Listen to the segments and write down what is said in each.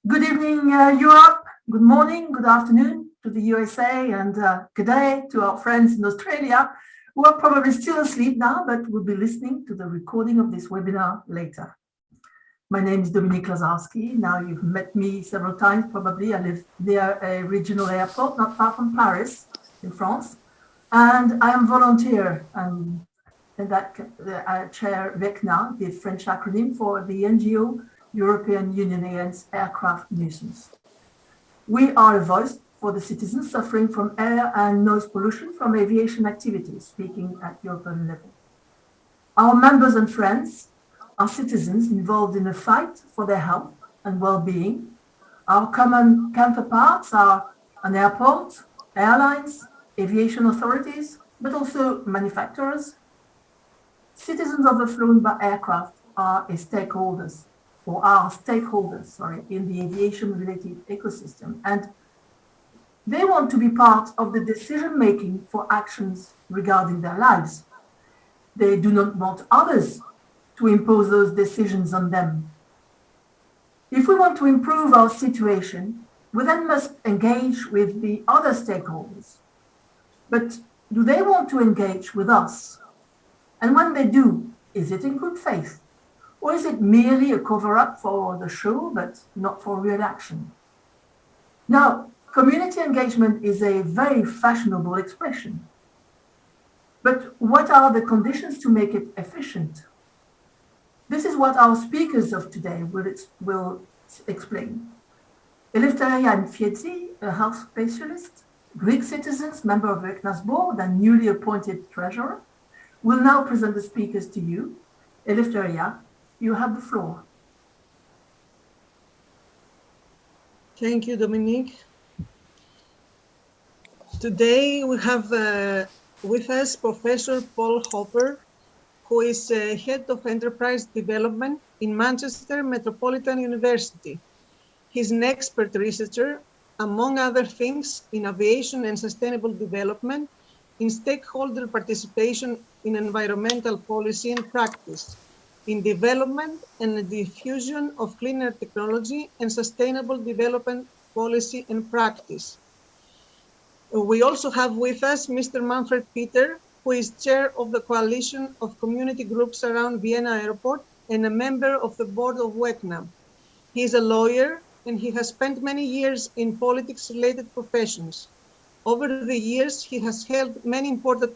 Good evening, Europe. Good morning, good afternoon to the USA, and good day to our friends in Australia who are probably still asleep now, but will be listening to the recording of this webinar later. My name is Dominique Lazarski. Now you've met me several times, probably. I live near a regional airport, not far from Paris in France, and I am volunteer and that I chair Uecna, the French acronym for the NGO European Union Against Aircraft Nuisance. We are a voice for the citizens suffering from air and noise pollution from aviation activities, speaking at European level. Our members and friends are citizens involved in a fight for their health and well-being. Our common counterparts are an airport, airlines, aviation authorities, but also manufacturers. Citizens overflown by aircraft are stakeholders in the aviation-related ecosystem, and they want to be part of the decision-making for actions regarding their lives. They do not want others to impose those decisions on them. If we want to improve our situation, we then must engage with the other stakeholders. But do they want to engage with us? And when they do, is it in good faith? Or is it merely a cover-up for the show, but not for real action? Now, community engagement is a very fashionable expression. But what are the conditions to make it efficient? This is what our speakers of today will explain. Eleftheria Fietzi, a health specialist, Greek citizens, member of Uecna's board and newly appointed treasurer, will now present the speakers to you. Eleftheria, you have the floor. Thank you, Dominique. Today we have with us Professor Paul Hopper, who is Head of Enterprise Development in Manchester Metropolitan University. He's an expert researcher, among other things, in aviation and sustainable development, in stakeholder participation in environmental policy and practice, in development and the diffusion of cleaner technology and sustainable development policy and practice. We also have with us Mr. Manfred Peter, who is chair of the coalition of community groups around Vienna Airport and a member of the board of Uecna. He is a lawyer and he has spent many years in politics-related professions. Over the years, he has held many important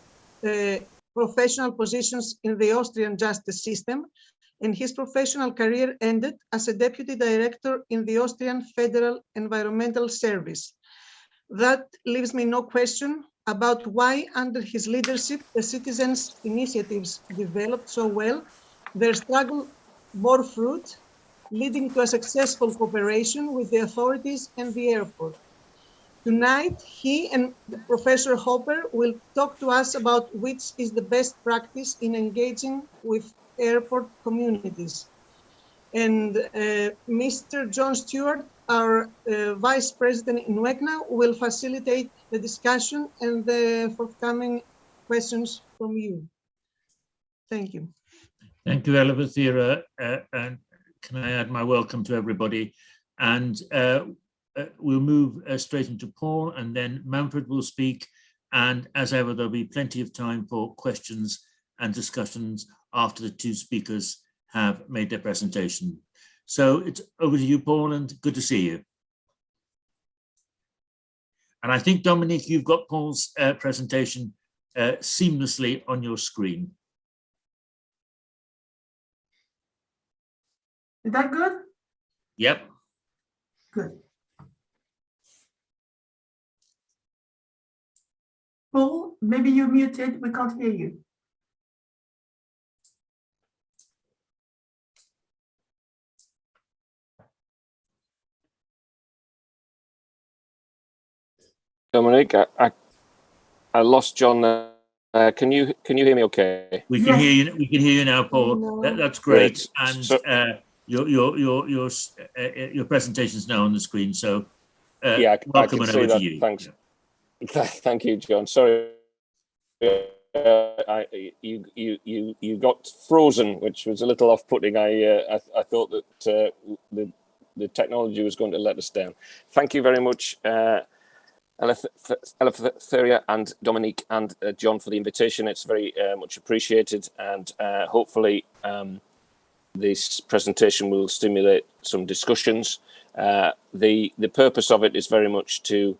professional positions in the Austrian justice system, and his professional career ended as a deputy director in the Austrian Federal Environmental Service. That leaves me no question about why, under his leadership, the citizens' initiatives developed so well. Their struggle bore fruit, leading to a successful cooperation with the authorities and the airport. Tonight, he and Professor Hopper will talk to us about which is the best practice in engaging with airport communities. And Mr. John Stewart, our Vice President in Uecna, will facilitate the discussion and the forthcoming questions from you. Thank you. Thank you, Eleftheria. And can I add my welcome to everybody? And we'll move straight into Paul, and then Manfred will speak. And as ever, there'll be plenty of time for questions and discussions after the two speakers have made their presentation. So it's over to you, Paul, and good to see you. And I think, Dominique, you've got Paul's presentation seamlessly on your screen. Is that good? Yep. Good. Paul, maybe you're muted. We can't hear you. Dominique, I lost John. Can you hear me okay? We can hear you. We can hear you now, Paul. No. That's great. Great. And So, your presentation is now on the screen. So yeah, welcome I can and see over that. to you. Thanks. Yeah. Thank you, John. Sorry, you got frozen, which was a little off-putting. I thought that the the technology was going to let us down. Thank you very much, Eleftheria and Dominique and John, for the invitation. It's very much appreciated, and hopefully this presentation will stimulate some discussions. The purpose of it is very much to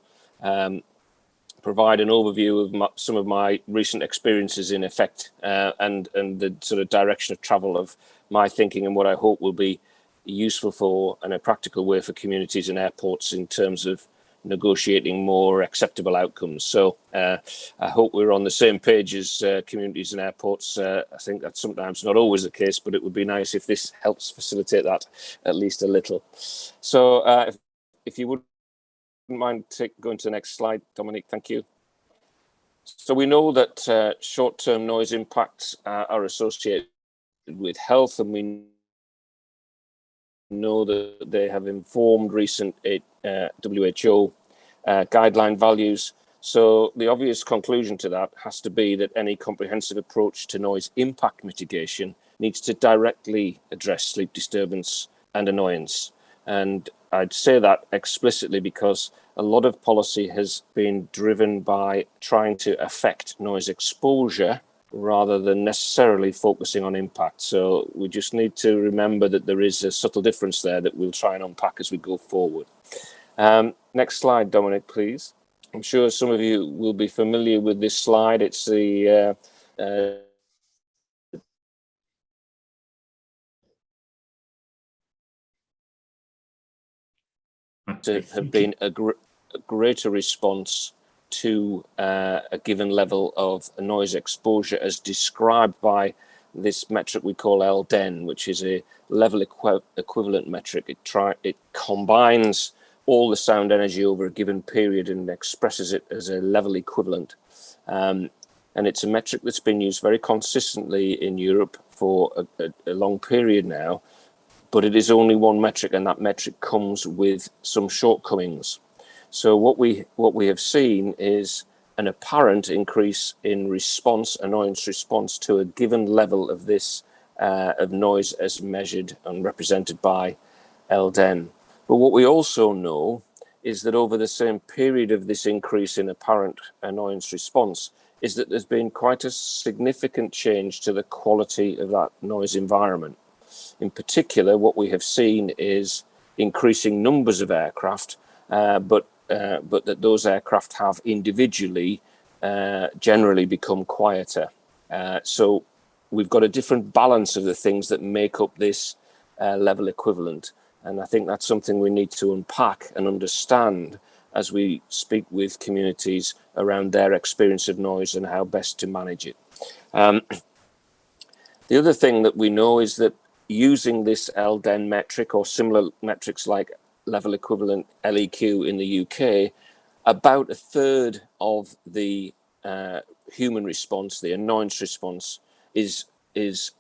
provide an overview of some of my recent experiences in effect, and the sort of direction of travel of my thinking, and what I hope will be useful for, and a practical way for, communities and airports in terms of negotiating more acceptable outcomes. So I hope we're on the same page as communities and airports. I think that's sometimes not always the case, but it would be nice if this helps facilitate that at least a little. So if you wouldn't mind going to the next slide, Dominic, thank you. So we know that short-term noise impacts are associated with health, and we know that they have informed recent WHO guideline values. So the obvious conclusion to that has to be that any comprehensive approach to noise impact mitigation needs to directly address sleep disturbance and annoyance. And I'd say that explicitly because a lot of policy has been driven by trying to affect noise exposure rather than necessarily focusing on impact. So we just need to remember that there is a subtle difference there that we'll try and unpack as we go forward. Next slide, Dominic, please. I'm sure some of you will be familiar with this slide. It's the have been a greater response to a given level of noise exposure, as described by this metric we call LDEN, which is a level equivalent metric. It combines all the sound energy over a given period and expresses it as a level equivalent. And it's a metric that's been used very consistently in Europe for a long period now, but it is only one metric, and that metric comes with some shortcomings. So what we have seen is an apparent increase in annoyance response to a given level of this of noise as measured and represented by LDEN. But what we also know is that over the same period of this increase in apparent annoyance response is that there's been quite a significant change to the quality of that noise environment. In particular, what we have seen is increasing numbers of aircraft, but that those aircraft have individually generally become quieter. So we've got a different balance of the things that make up this level equivalent. And I think that's something we need to unpack and understand as we speak with communities around their experience of noise and how best to manage it. The other thing that we know is that using this LDEN metric or similar metrics like level equivalent LEQ in the UK, about a third of the human response, the annoyance response, is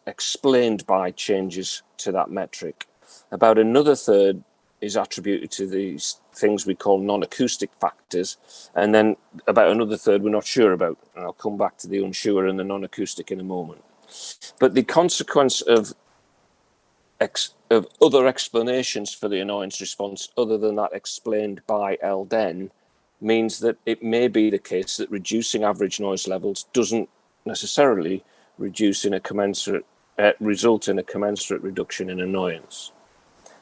explained by changes to that metric. About another third is attributed to these things we call non-acoustic factors, and then about another third we're not sure about. And I'll come back to the unsure and the non-acoustic in a moment. But the consequence of other explanations for the annoyance response other than that explained by LDEN means that it may be the case that reducing average noise levels doesn't necessarily result in a commensurate reduction in annoyance.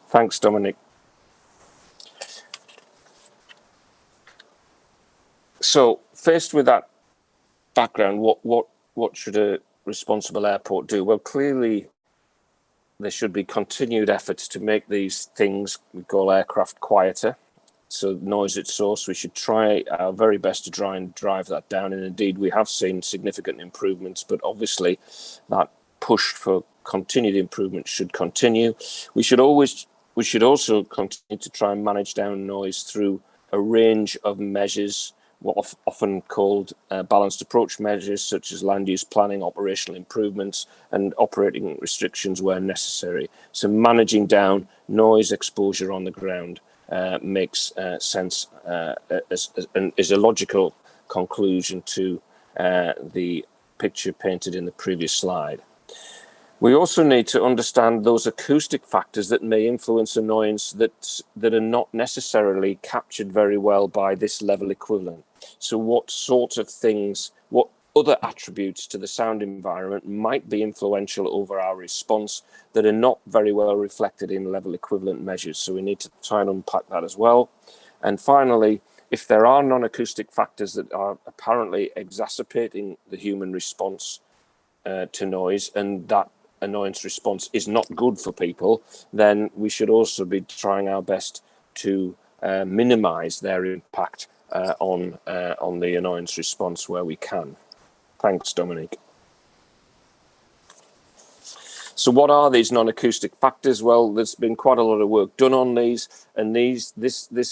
Thanks, Dominic. So faced with that background, what should a responsible airport do? Well, clearly there should be continued efforts to make these things we call aircraft quieter. So noise at source, we should try our very best to try and drive that down. And indeed, we have seen significant improvements, but obviously that push for continued improvement should continue. We should also continue to try and manage down noise through a range of measures, what often called balanced approach measures, such as land use planning, operational improvements, and operating restrictions where necessary. So managing down noise exposure on the ground makes sense and is a logical conclusion to the picture painted in the previous slide. We also need to understand those acoustic factors that may influence annoyance that are not necessarily captured very well by this level equivalent. So what sort of things, what other attributes to the sound environment might be influential over our response that are not very well reflected in level equivalent measures? So we need to try and unpack that as well. And finally, if there are non-acoustic factors that are apparently exacerbating the human response to noise, and that annoyance response is not good for people, then we should also be trying our best to minimize their impact on the annoyance response where we can. Thanks, Dominic. So what are these non-acoustic factors? Well, there's been quite a lot of work done on these, and this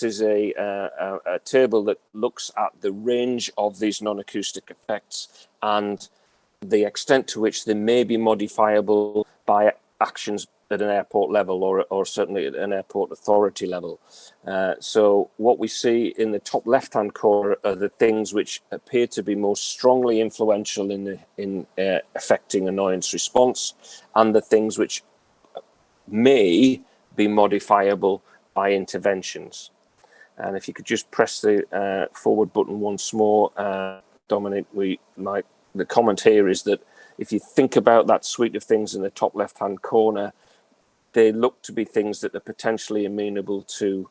is a table that looks at the range of these non-acoustic effects and the extent to which they may be modifiable by actions at an airport level or certainly at an airport authority level. So what we see in the top left-hand corner are the things which appear to be most strongly influential in affecting annoyance response, and the things which may be modifiable by interventions. And if you could just press the forward button once more, Dominic, the comment here is that if you think about that suite of things in the top left-hand corner, they look to be things that are potentially amenable to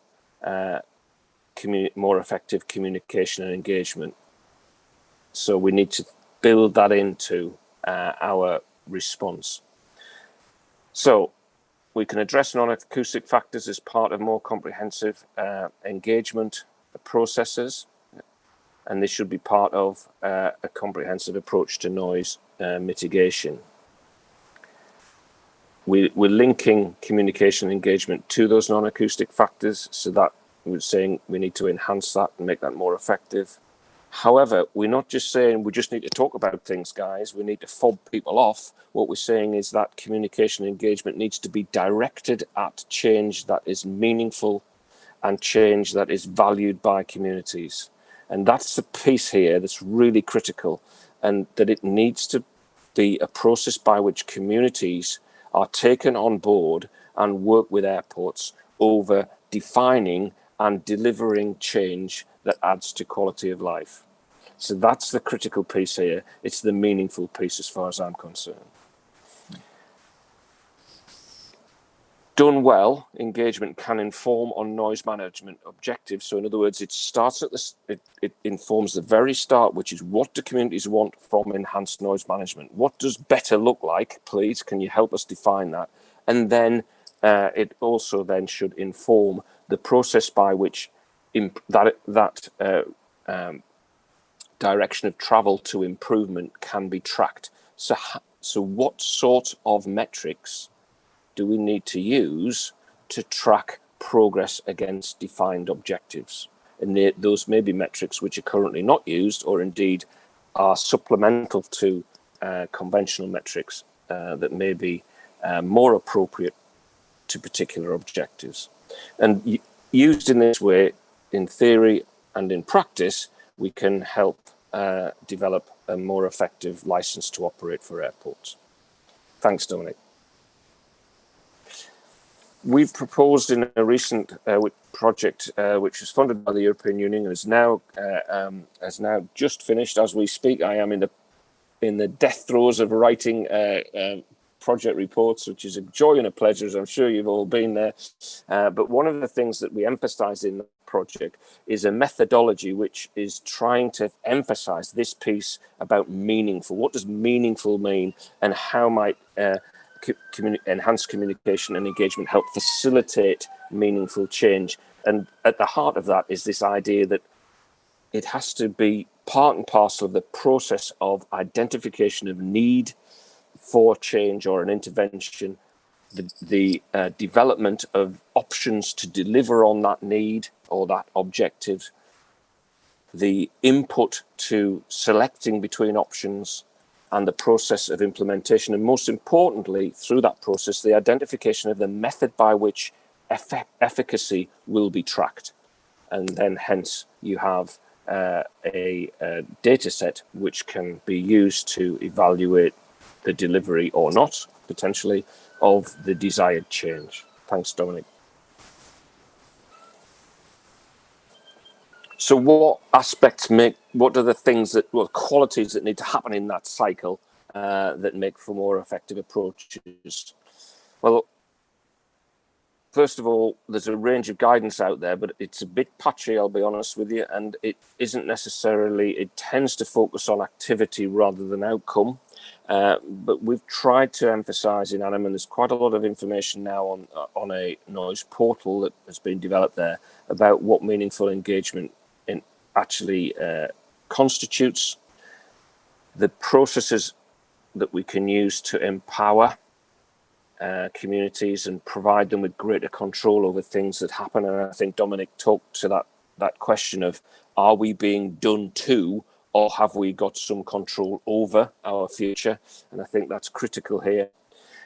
more effective communication and engagement. So we need to build that into our response. So we can address non-acoustic factors as part of more comprehensive engagement processes, and this should be part of a comprehensive approach to noise mitigation. We're linking communication and engagement to those non-acoustic factors, so that we're saying we need to enhance that and make that more effective. However, we're not just saying we just need to talk about things, guys. We need to fob people off. What we're saying is that communication and engagement needs to be directed at change that is meaningful and change that is valued by communities. And that's the piece here that's really critical, and that it needs to be a process by which communities are taken on board and work with airports over defining and delivering change that adds to quality of life. So that's the critical piece here. It's the meaningful piece as far as I'm concerned. Done well, engagement can inform on noise management objectives. So in other words, it starts at it informs the very start, which is what do communities want from enhanced noise management? What does better look like, please? Can you help us define that? And then it also then should inform the process by which direction of travel to improvement can be tracked. So what sort of metrics do we need to use to track progress against defined objectives? And those may be metrics which are currently not used, or indeed are supplemental to conventional metrics that may be more appropriate to particular objectives. And used in this way, in theory and in practice, we can help develop a more effective license to operate for airports. Thanks, Dominic. We've proposed in a recent project, which was funded by the European Union, and has now just finished as we speak. I am in the death throes of writing project reports, which is a joy and a pleasure, as I'm sure you've all been there. But one of the things that we emphasize in the project is a methodology which is trying to emphasize this piece about meaningful. What does meaningful mean, and how might enhanced communication and engagement help facilitate meaningful change? And at the heart of that is this idea that it has to be part and parcel of the process of identification of need for change or an intervention, the development of options to deliver on that need or that objective, the input to selecting between options, and the process of implementation, and most importantly, through that process, the identification of the method by which efficacy will be tracked. And then hence you have a data set which can be used to evaluate the delivery or not, potentially, of the desired change. Thanks, Dominic. So what are the things qualities that need to happen in that cycle that make for more effective approaches? Well, first of all, there's a range of guidance out there, but it's a bit patchy, I'll be honest with you, and it tends to focus on activity rather than outcome. But we've tried to emphasize in Anima, and there's quite a lot of information now on a noise portal that has been developed there about what meaningful engagement actually constitutes, the processes that we can use to empower communities and provide them with greater control over things that happen. And I think Dominic talked to that question of, are we being done to, or have we got some control over our future? And I think that's critical here.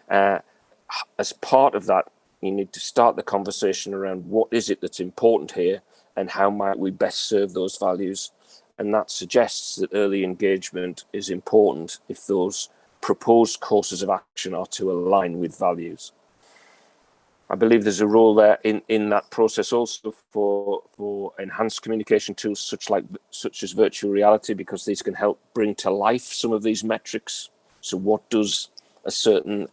As part of that, you need to start the conversation around what is it that's important here and how might we best serve those values. And that suggests that early engagement is important if those proposed courses of action are to align with values. I believe there's a role there in that process also for enhanced communication tools such as virtual reality, because these can help bring to life some of these metrics. So what does a certain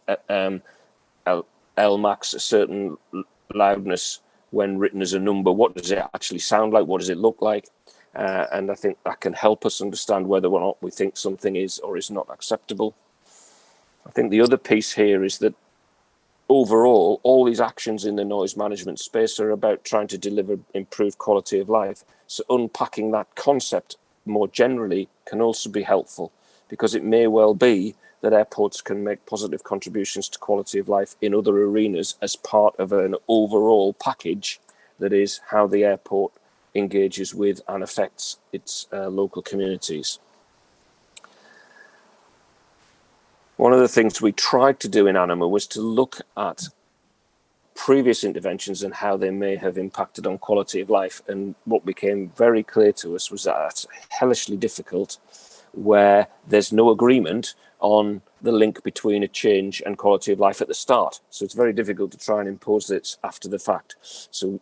LMAX, a certain loudness when written as a number, what does it actually sound like? What does it look like? And I think that can help us understand whether or not we think something is or is not acceptable. I think the other piece here is that overall, all these actions in the noise management space are about trying to deliver improved quality of life. So unpacking that concept more generally can also be helpful, because it may well be that airports can make positive contributions to quality of life in other arenas as part of an overall package that is how the airport engages with and affects its local communities. One of the things we tried to do in Anima was to look at previous interventions and how they may have impacted on quality of life. And what became very clear to us was that that's hellishly difficult where there's no agreement on the link between a change and quality of life at the start. So it's very difficult to try and impose this after the fact. So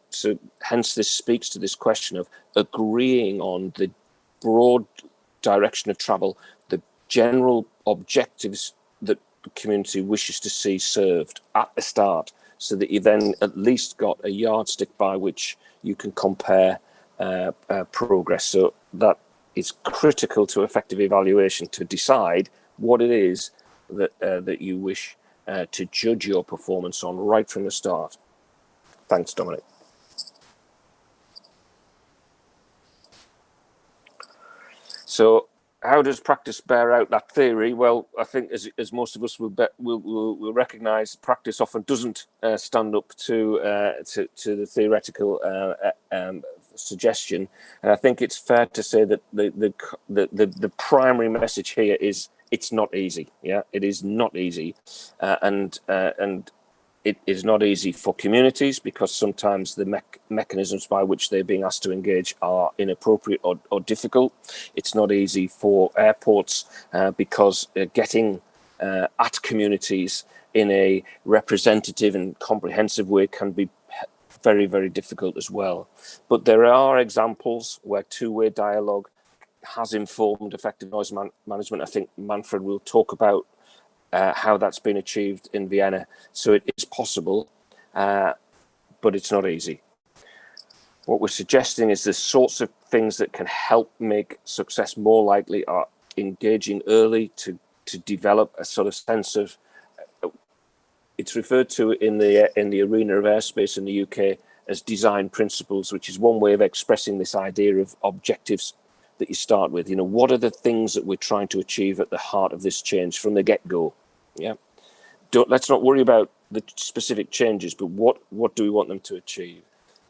hence this speaks to this question of agreeing on the broad direction of travel, the general objectives that the community wishes to see served at the start, so that you then at least got a yardstick by which you can compare progress. So that is critical to effective evaluation, to decide what it is that you wish to judge your performance on right from the start. Thanks, Dominic. So how does practice bear out that theory? Well, I think as most of us will recognise, practice often doesn't stand up to the theoretical suggestion. And I think it's fair to say that the primary message here is it's not easy. Yeah, it is not easy, and it is not easy for communities, because sometimes the mechanisms by which they're being asked to engage are inappropriate or difficult. It's not easy for airports because getting at communities in a representative and comprehensive way can be very, very difficult as well. But there are examples where two-way dialogue has informed effective noise management. I think Manfred will talk about how that's been achieved in Vienna. So it is possible, but it's not easy. What we're suggesting is the sorts of things that can help make success more likely are engaging early to develop a sort of sense of, it's referred to in the arena of airspace in the UK as design principles, which is one way of expressing this idea of objectives that you start with. You know, what are the things that we're trying to achieve at the heart of this change from the get-go? Yeah. Let's not worry about the specific changes, but what do we want them to achieve?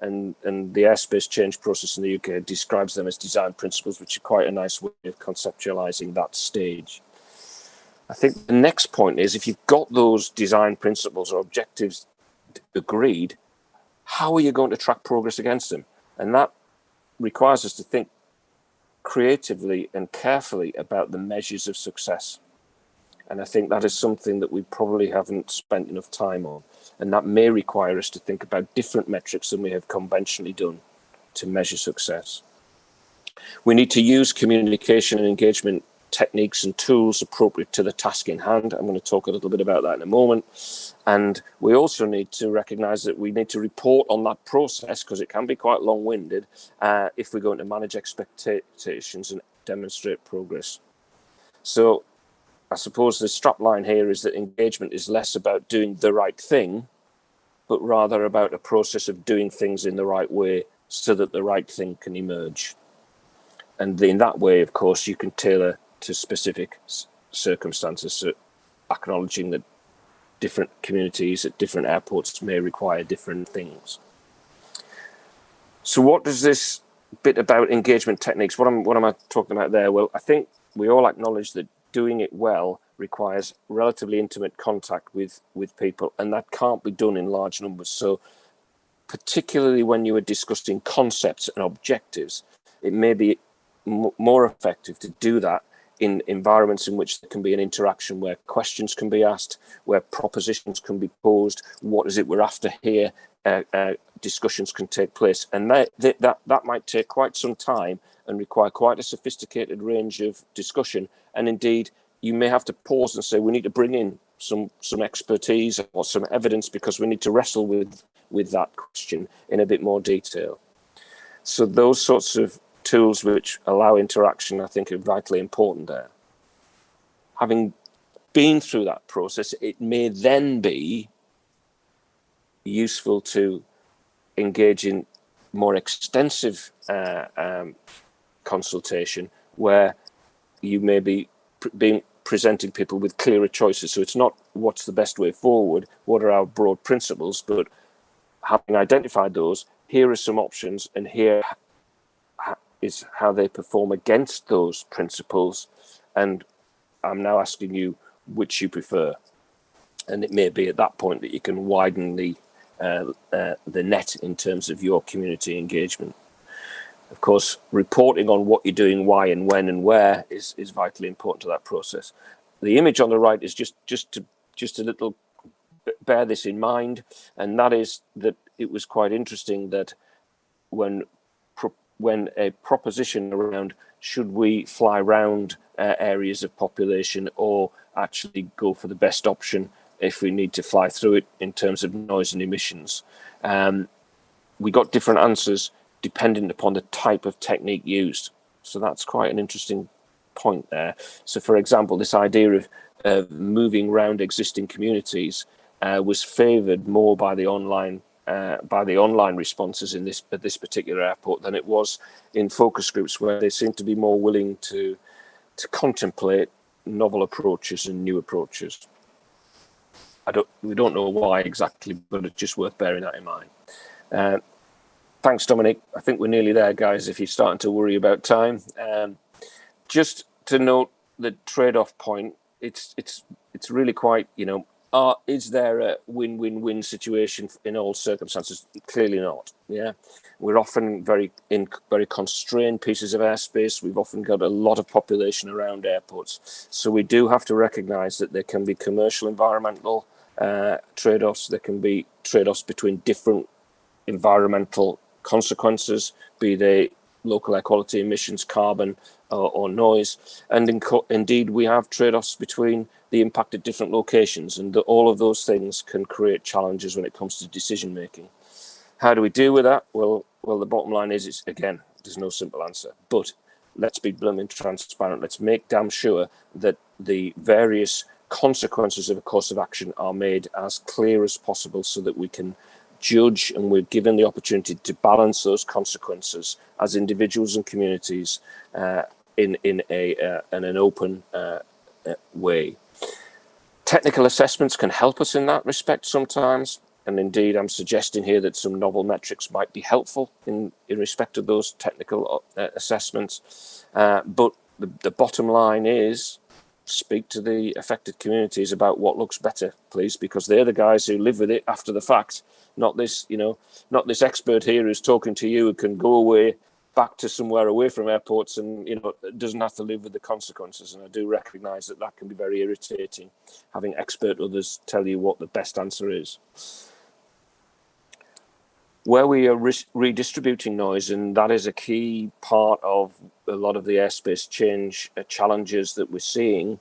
And the airspace change process in the UK describes them as design principles, which are quite a nice way of conceptualizing that stage. I think the next point is, if you've got those design principles or objectives agreed, how are you going to track progress against them? And that requires us to think creatively and carefully about the measures of success. And I think that is something that we probably haven't spent enough time on. And that may require us to think about different metrics than we have conventionally done to measure success. We need to use communication and engagement techniques and tools appropriate to the task in hand. I'm going to talk a little bit about that in a moment. And we also need to recognize that we need to report on that process, because it can be quite long-winded if we're going to manage expectations and demonstrate progress. So I suppose the strapline here is that engagement is less about doing the right thing, but rather about a process of doing things in the right way so that the right thing can emerge. And in that way, of course, you can tailor to specific circumstances, so acknowledging that different communities at different airports may require different things. So what does this bit about engagement techniques, what am I talking about there? Well, I think we all acknowledge that doing it well requires relatively intimate contact with people, and that can't be done in large numbers. So particularly when you are discussing concepts and objectives, it may be more effective to do that in environments in which there can be an interaction, where questions can be asked, where propositions can be posed, what is it we're after here, discussions can take place. And that might take quite some time and require quite a sophisticated range of discussion. And indeed, you may have to pause and say, we need to bring in some expertise or some evidence, because we need to wrestle with that question in a bit more detail. So those sorts of tools which allow interaction, I think, are vitally important there. Having been through that process, it may then be useful to engage in more extensive consultation, where you may be being presenting people with clearer choices. So it's not what's the best way forward, what are our broad principles, but having identified those, here are some options, and here is how they perform against those principles, and I'm now asking you which you prefer. And it may be at that point that you can widen the net in terms of your community engagement. Of course, reporting on what you're doing, why and when and where is vitally important to that process. The image on the right is just a little, bear this in mind, and that is that it was quite interesting that when a proposition around should we fly round areas of population or actually go for the best option if we need to fly through it in terms of noise and emissions, we got different answers dependent upon the type of technique used. So that's quite an interesting point there. So for example, this idea of moving around existing communities was favoured more by the online responses at this particular airport than it was in focus groups, where they seem to be more willing to contemplate novel approaches and new approaches. We don't know why exactly, but it's just worth bearing that in mind. Thanks, Dominic. I think we're nearly there, guys, if you're starting to worry about time. Just to note the trade-off point, it's really quite, is there a win-win-win situation in all circumstances? Clearly not. Yeah, we're often in very constrained pieces of airspace. We've often got a lot of population around airports, so we do have to recognise that there can be commercial, environmental trade-offs. There can be trade-offs between different environmental consequences, be they local air quality, emissions, carbon, or noise. And indeed, we have trade-offs between the impact at different locations, and all of those things can create challenges when it comes to decision making. How do we deal with that? Well, the bottom line is, again, there's no simple answer, but let's be blooming transparent. Let's make damn sure that the various consequences of a course of action are made as clear as possible, so that we can judge, and we're given the opportunity to balance those consequences as individuals and communities in an open way. Technical assessments can help us in that respect sometimes, and indeed I'm suggesting here that some novel metrics might be helpful in respect of those technical assessments, but the bottom line is, speak to the affected communities about what looks better, please, because they're the guys who live with it after the fact, not this expert here who's talking to you, who can go away back to somewhere away from airports and, you know, doesn't have to live with the consequences. And I do recognise that that can be very irritating, having expert others tell you what the best answer is. Where we are redistributing noise, and that is a key part of a lot of the airspace change challenges that we're seeing,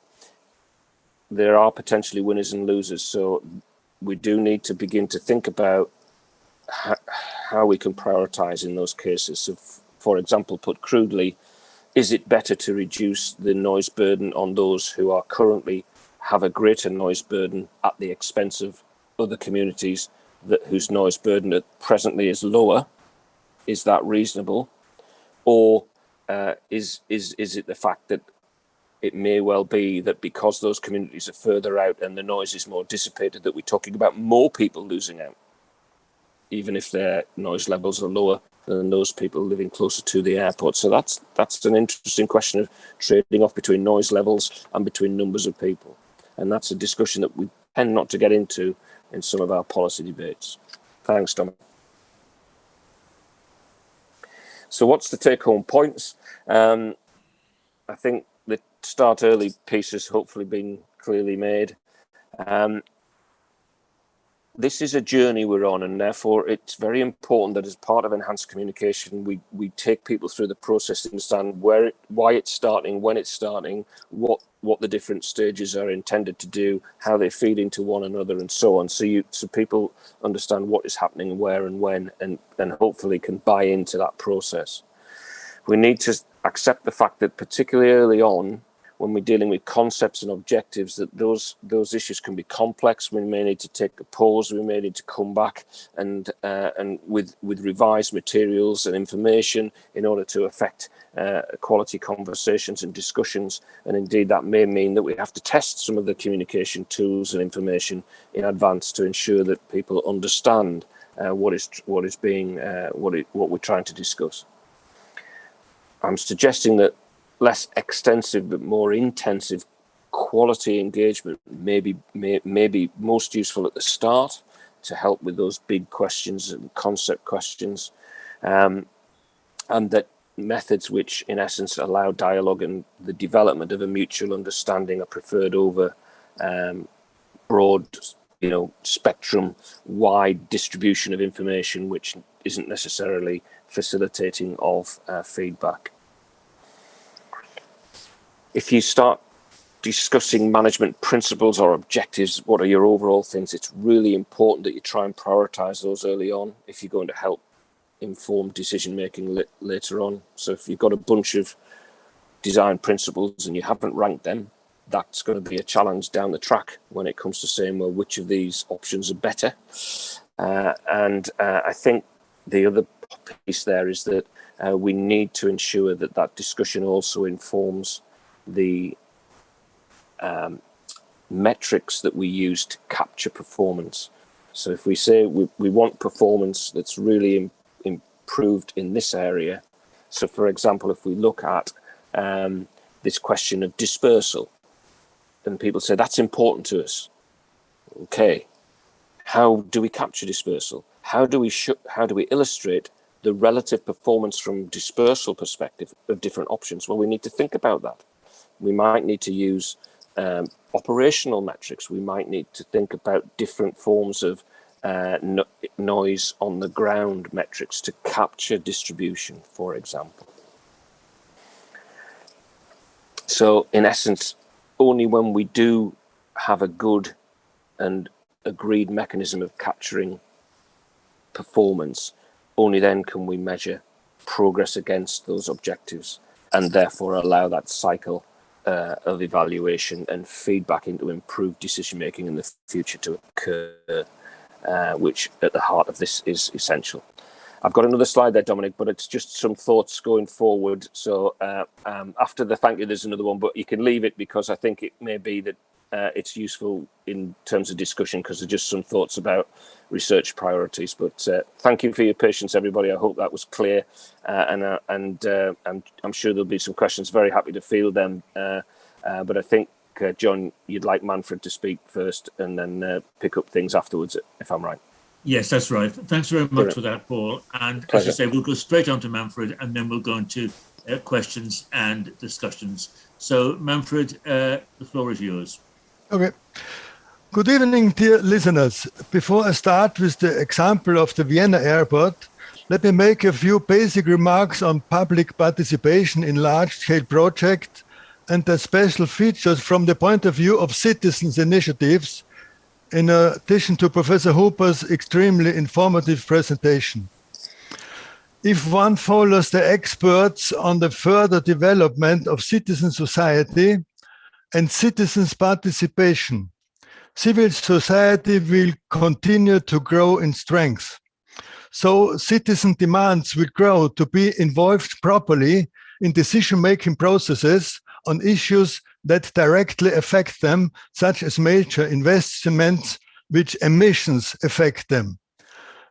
there are potentially winners and losers. So we do need to begin to think about how we can prioritize in those cases. So, for example, put crudely, is it better to reduce the noise burden on those who are currently have a greater noise burden at the expense of other communities whose noise burden presently is lower? Is that reasonable? Or is it the fact that it may well be that because those communities are further out and the noise is more dissipated, that we're talking about more people losing out, even if their noise levels are lower than those people living closer to the airport? So that's an interesting question of trading off between noise levels and between numbers of people. And that's a discussion that we tend not to get into in some of our policy debates. Thanks, Dominic. So what's the take-home points? I think the start early piece has hopefully been clearly made. This is a journey we're on, and therefore it's very important that as part of enhanced communication, we take people through the process to understand why it's starting, when it's starting, what the different stages are intended to do, how they feed into one another, and so on. So people understand what is happening, where and when, and hopefully can buy into that process. We need to accept the fact that particularly early on, when we're dealing with concepts and objectives, that those issues can be complex. We may need to take a pause. We may need to come back and with revised materials and information in order to affect quality conversations and discussions. And indeed, that may mean that we have to test some of the communication tools and information in advance to ensure that people understand what we're trying to discuss. I'm suggesting that less extensive but more intensive quality engagement may be most useful at the start to help with those big questions and concept questions, and that methods which in essence allow dialogue and the development of a mutual understanding are preferred over broad, spectrum wide distribution of information which isn't necessarily facilitating of feedback. If you start discussing management principles or objectives, what are your overall things? It's really important that you try and prioritize those early on if you're going to help inform decision making later on. So if you've got a bunch of design principles and you haven't ranked them, that's going to be a challenge down the track when it comes to saying, well, which of these options are better? And I think the other piece there is that we need to ensure that discussion also informs the metrics that we use to capture performance. So if we say we want performance that's really improved in this area, so for example, if we look at this question of dispersal, and people say that's important to us. Okay, how do we capture dispersal? How do we illustrate the relative performance from dispersal perspective of different options? Well, we need to think about that. We might need to use operational metrics. We might need to think about different forms of noise on the ground metrics to capture distribution, for example. So in essence, only when we do have a good and agreed mechanism of capturing performance, only then can we measure progress against those objectives and therefore allow that cycle of evaluation and feedback into improved decision making in the future to occur, which at the heart of this is essential. I've got another slide there, Dominic, but it's just some thoughts going forward. So after the thank you, there's another one, but you can leave it because I think it may be that it's useful in terms of discussion because there's just some thoughts about research priorities. But thank you for your patience, everybody. I hope that was clear, and I'm sure there'll be some questions. Very happy to field them. But I think, John, you'd like Manfred to speak first and then pick up things afterwards, if I'm right. Yes, that's right. Thanks very much for that, Paul. And Pleasure. as I say, we'll go straight on to Manfred, and then we'll go into questions and discussions. So, Manfred, the floor is yours. Okay. Good evening, dear listeners. Before I start with the example of the Vienna airport, let me make a few basic remarks on public participation in large-scale projects and their special features from the point of view of citizens' initiatives, in addition to Professor Hooper's extremely informative presentation. If one follows the experts on the further development of citizen society and citizens' participation, civil society will continue to grow in strength. So citizen demands will grow to be involved properly in decision-making processes on issues that directly affect them, such as major investments which emissions affect them.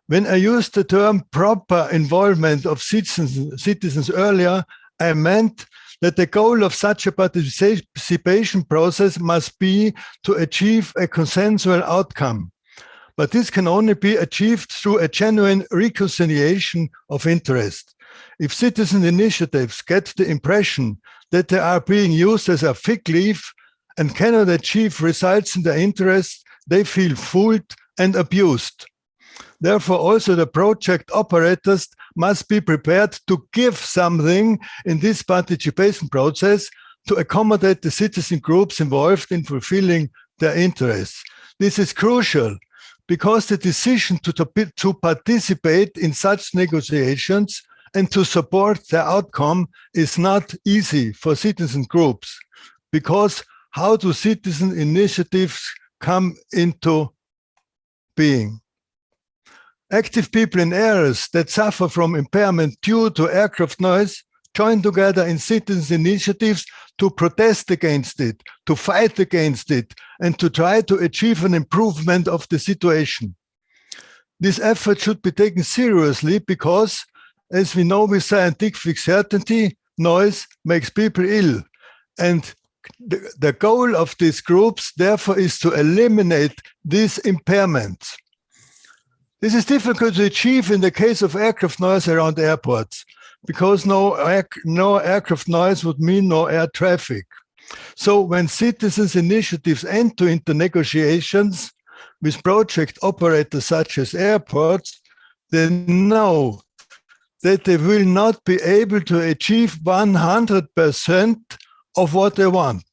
When I used the term proper involvement of citizens earlier, I meant that the goal of such a participation process must be to achieve a consensual outcome. But this can only be achieved through a genuine reconciliation of interest. If citizen initiatives get the impression that they are being used as a fig leaf and cannot achieve results in their interest, they feel fooled and abused. Therefore, also the project operators must be prepared to give something in this participation process to accommodate the citizen groups involved in fulfilling their interests. This is crucial because the decision to participate in such negotiations and to support the outcome is not easy for citizen groups. Because how do citizen initiatives come into being? Active people in areas that suffer from impairment due to aircraft noise join together in citizens' initiatives to protest against it, to fight against it, and to try to achieve an improvement of the situation. This effort should be taken seriously because, as we know with scientific certainty, noise makes people ill. And the goal of these groups, therefore, is to eliminate these impairments. This is difficult to achieve in the case of aircraft noise around airports, because no aircraft noise would mean no air traffic. So when citizens' initiatives enter into negotiations with project operators such as airports, they know that they will not be able to achieve 100% of what they want.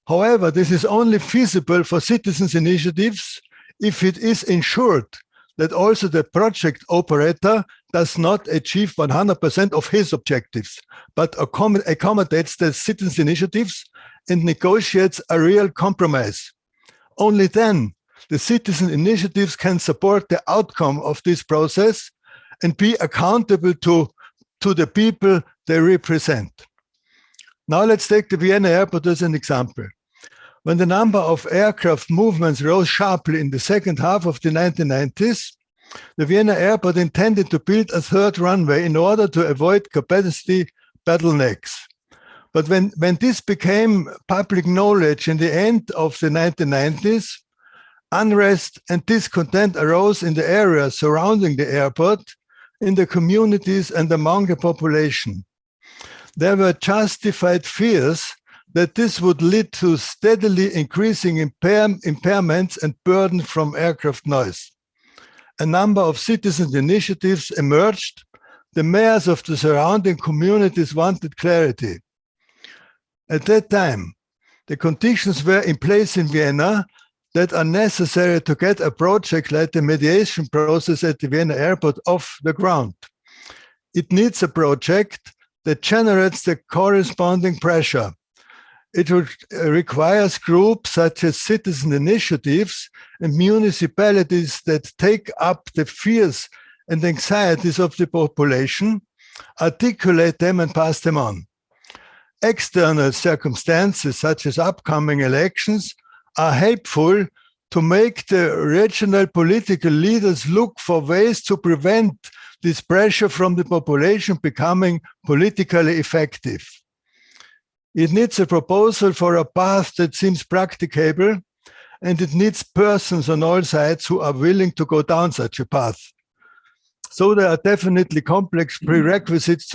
However, this is only feasible for citizens' initiatives if it is ensured that also the project operator does not achieve 100% of his objectives, but accommodates the citizens' initiatives and negotiates a real compromise. Only then the citizen initiatives can support the outcome of this process and be accountable to the people they represent. Now let's take the Vienna airport as an example. When the number of aircraft movements rose sharply in the second half of the 1990s, the Vienna airport intended to build a third runway in order to avoid capacity bottlenecks. But when this became public knowledge in the end of the 1990s, unrest and discontent arose in the area surrounding the airport, in the communities and among the population. There were justified fears that this would lead to steadily increasing impairments and burden from aircraft noise. A number of citizen initiatives emerged. The mayors of the surrounding communities wanted clarity. At that time, the conditions were in place in Vienna that are necessary to get a project like the mediation process at the Vienna airport off the ground. It needs a project that generates the corresponding pressure. It requires groups such as citizen initiatives and municipalities that take up the fears and anxieties of the population, articulate them and pass them on. External circumstances such as upcoming elections are helpful to make the regional political leaders look for ways to prevent this pressure from the population becoming politically effective. It needs a proposal for a path that seems practicable and it needs persons on all sides who are willing to go down such a path. So there are definitely complex prerequisites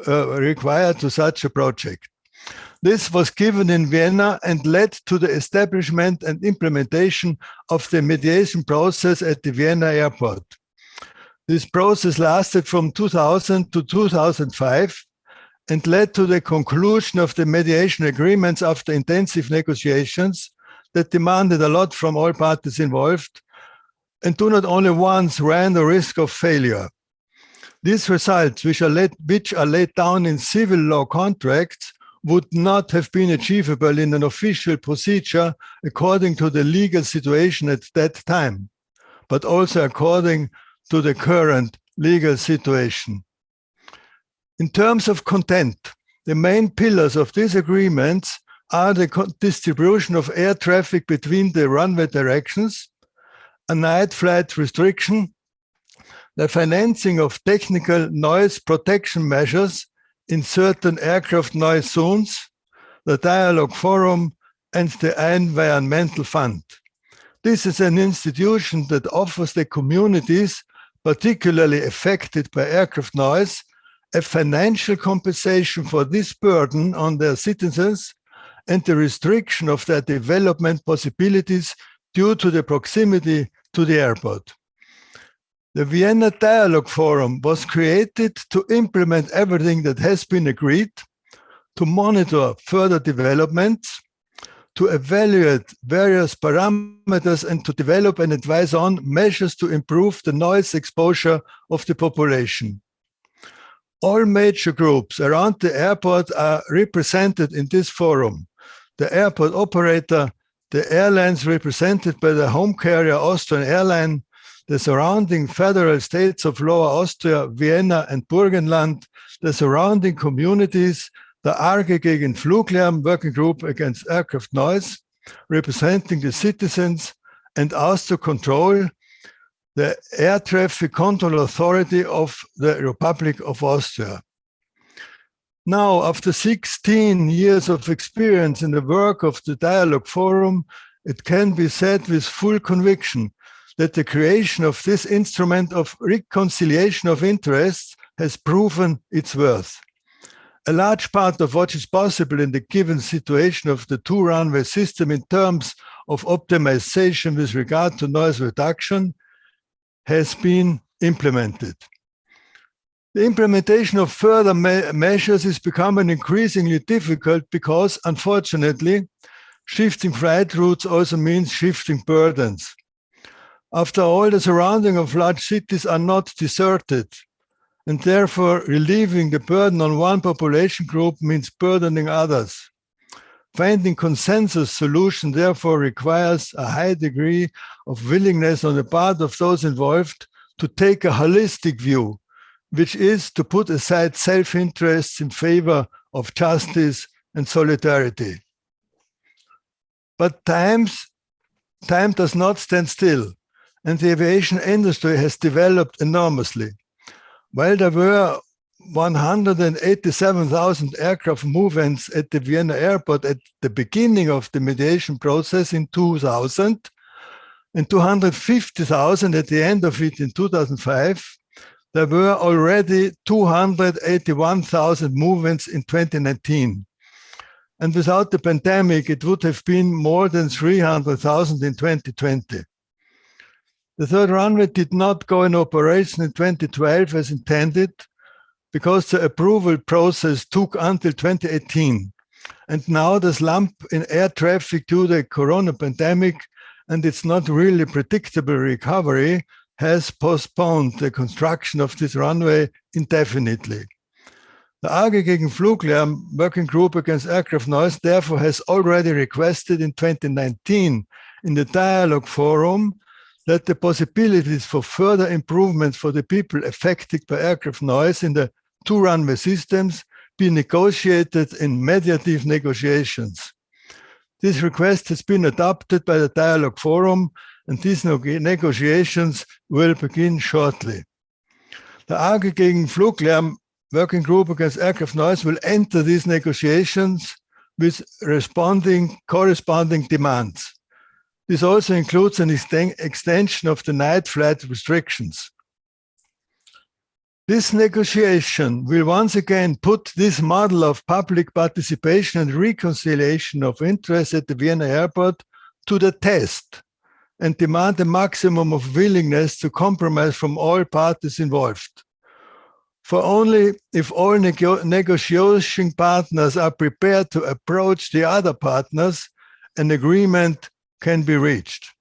required to such a project. This was given in Vienna and led to the establishment and implementation of the mediation process at the Vienna airport. This process lasted from 2000 to 2005 and led to the conclusion of the mediation agreements after intensive negotiations that demanded a lot from all parties involved and do not only once ran the risk of failure. These results, which are laid down in civil law contracts, would not have been achievable in an official procedure according to the legal situation at that time, but also according to the current legal situation. In terms of content, the main pillars of these agreements are the distribution of air traffic between the runway directions, a night flight restriction, the financing of technical noise protection measures in certain aircraft noise zones, the dialogue forum, and the environmental fund. This is an institution that offers the communities particularly affected by aircraft noise a financial compensation for this burden on their citizens and the restriction of their development possibilities due to the proximity to the airport. The Vienna Dialogue Forum was created to implement everything that has been agreed, to monitor further developments, to evaluate various parameters, and to develop and advise on measures to improve the noise exposure of the population. All major groups around the airport are represented in this forum. The airport operator, the airlines represented by the home carrier Austrian Airline, the surrounding federal states of Lower Austria, Vienna and Burgenland, the surrounding communities, the AG gegen Fluglärm Working Group Against Aircraft Noise, representing the citizens, and Austro Control, the Air Traffic Control Authority of the Republic of Austria. Now, after 16 years of experience in the work of the Dialogue Forum, it can be said with full conviction that the creation of this instrument of reconciliation of interests has proven its worth. A large part of what is possible in the given situation of the two-runway system in terms of optimization with regard to noise reduction has been implemented. The implementation of further measures is becoming increasingly difficult because, unfortunately, shifting flight routes also means shifting burdens. After all, the surrounding of large cities are not deserted, and therefore relieving the burden on one population group means burdening others. Finding consensus solution therefore requires a high degree of willingness on the part of those involved to take a holistic view, which is to put aside self-interests in favor of justice and solidarity. But time does not stand still, and the aviation industry has developed enormously. While there were 187,000 aircraft movements at the Vienna airport at the beginning of the mediation process in 2000, and 250,000 at the end of it in 2005, there were already 281,000 movements in 2019. And without the pandemic, it would have been more than 300,000 in 2020. The third runway did not go in operation in 2012 as intended because the approval process took until 2018. And now the slump in air traffic due to the corona pandemic and its not really predictable recovery has postponed the construction of this runway indefinitely. The AG gegen Fluglärm Working Group Against Aircraft Noise therefore has already requested in 2019 in the Dialogue Forum that the possibilities for further improvements for the people affected by aircraft noise in the two runway systems be negotiated in mediative negotiations. This request has been adopted by the Dialogue Forum, and these negotiations will begin shortly. The AG gegen Fluglärm Working Group Against Aircraft Noise will enter these negotiations with corresponding demands. This also includes an extension of the night flight restrictions. This negotiation will once again put this model of public participation and reconciliation of interest at the Vienna airport to the test and demand a maximum of willingness to compromise from all parties involved. For only if all negotiation partners are prepared to approach the other partners, an agreement can be reached.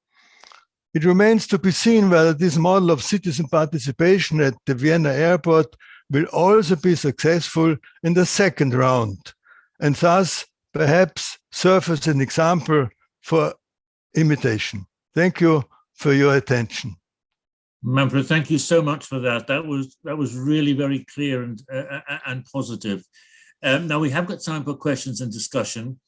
It remains to be seen whether this model of citizen participation at the Vienna airport will also be successful in the second round, and thus perhaps serve as an example for imitation. Thank you for your attention. Manfred, thank you so much for that. That was really very clear and positive. Now we have got time for questions and discussion.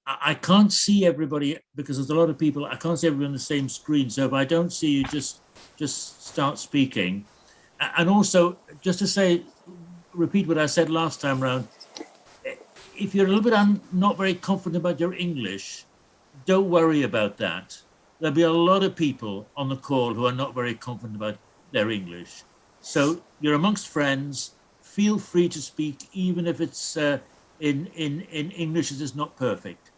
I can't see everybody because there's a lot of people. I can't see everybody on the same screen. So if I don't see you, just start speaking. And also, just to say, repeat what I said last time round. If you're a little bit not very confident about your English, don't worry about that. There'll be a lot of people on the call who are not very confident about their English. So you're amongst friends. Feel free to speak, even if it's in English that is not perfect.